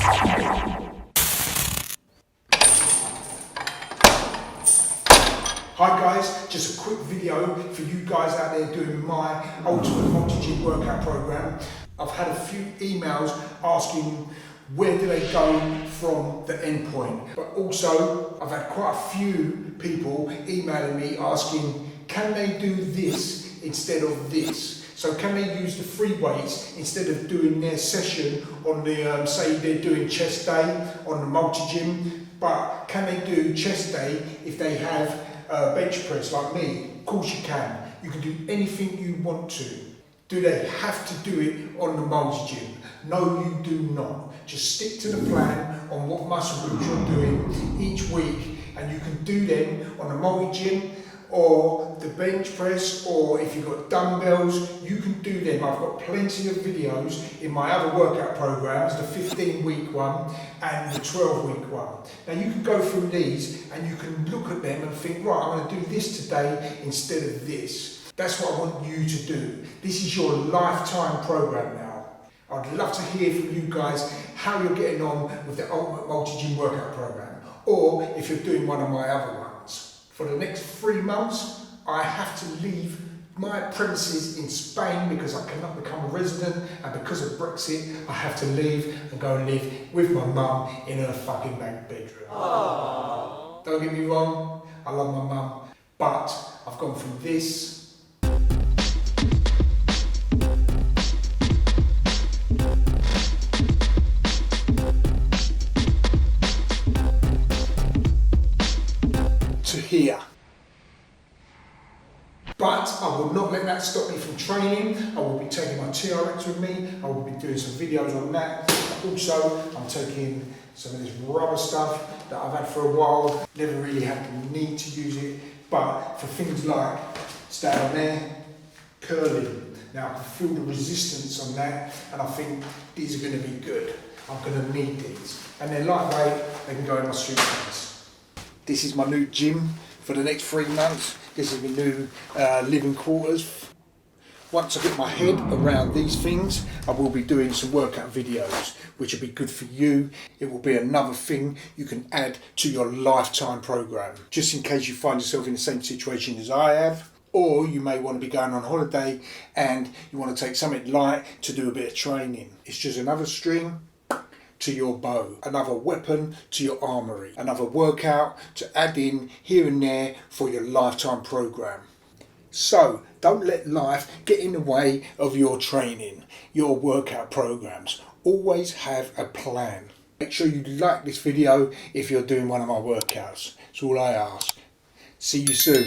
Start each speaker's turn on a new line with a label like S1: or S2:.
S1: Hi guys, just a quick video for you guys out there doing my ultimate multi-gym workout program. I've had a few emails asking where do they go from the end point, but also I've had quite a few people emailing me asking can they do this instead of this? So can they use the free weights instead of doing their session on the, say they're doing chest day on the multi-gym, but can they do chest day if they have bench press like me? Of course you can. You can do anything you want to. Do they have to do it on the multi-gym? No, you do not. Just stick to the plan on what muscle groups you're doing each week, and you can do them on the multi-gym or the bench press, or if you've got dumbbells, you can do them. I've got plenty of videos in my other workout programs, the 15-week one and the 12-week one. Now you can go through these and you can look at them and think, right, I'm going to do this today instead of this. That's what I want you to do. This is your lifetime program now. I'd love to hear from you guys how you're getting on with the Ultimate Multi-Gym Workout Program, or if you're doing one of my other ones. For the next 3 months, I have to leave my premises in Spain because I cannot become a resident, and because of Brexit, I have to leave and go and live with my mum in her fucking back bedroom. Aww. Don't get me wrong, I love my mum, but I've gone from this to here. But I will not let that stop me from training. I will be taking my TRX with me. I will be doing some videos on that. Also, I'm taking some of this rubber stuff that I've had for a while. Never really had the need to use it, but for things like down there, curling. Now I can feel the resistance on that, and I think these are going to be good. I'm going to need these. And they're lightweight, they can go in my suitcase. This is my new gym for the next 3 months. This is my new living quarters. Once I get my head around these things, I will be doing some workout videos, which will be good for you. It will be another thing you can add to your lifetime program, just in case you find yourself in the same situation as I have. Or you may want to be going on holiday and you want to take something light to do a bit of training. It's just another string to your bow, another weapon to your armory, another workout to add in here and there for your lifetime program. So don't let life get in the way of your training, your workout programs. Always have a plan. Make sure you like this video if you're doing one of my workouts. That's all I ask. See you soon.